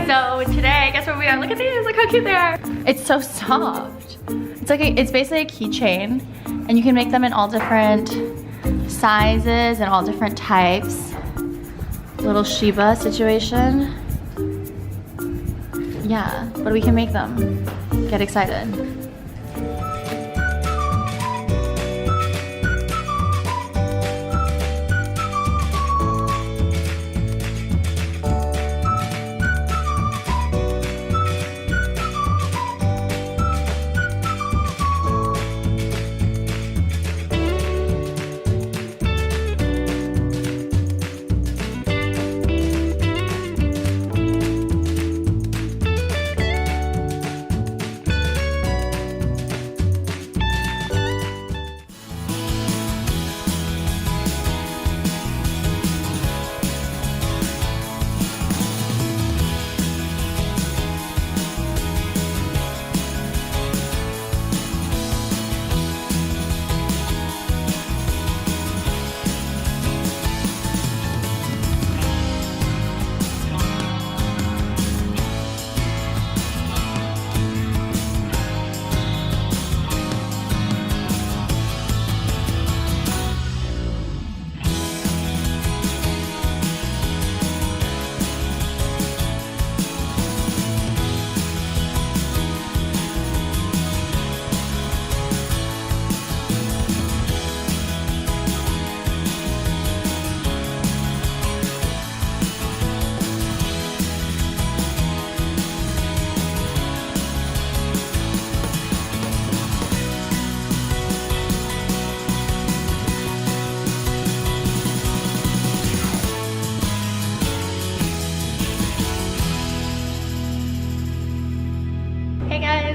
So today, guess what we are? Look at these, look how cute they are. It's so soft. It's basically a keychain, and you can make them in all different sizes and all different types. Little Shiba situation. Yeah, but we can make them. Get excited.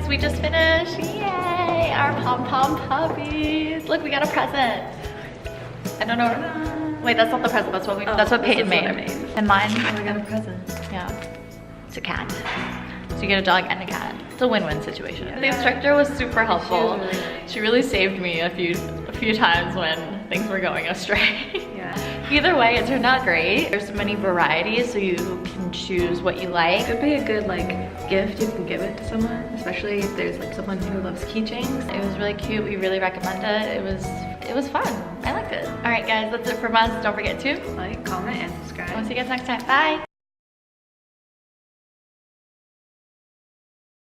We just finished, yay! Our pom-pom puppies. Look, we got a present. I don't know. Wait, that's not the present. That's what Payton made. And mine. Oh, we got a present. Yeah, it's a cat. So you get a dog and a cat. It's a win-win situation. Yeah. The instructor was super helpful. She really saved me a few times when things were going astray. Yeah. Either way, it turned out great. There's so many varieties, so you can choose what you like. It would be a good gift. You can give it to someone, especially if there's someone who loves keychains. It was really cute. We really recommend it. It was fun. I liked it. All right, guys, that's it from us. Don't forget to like, comment, and subscribe. We'll see you guys next time. Bye.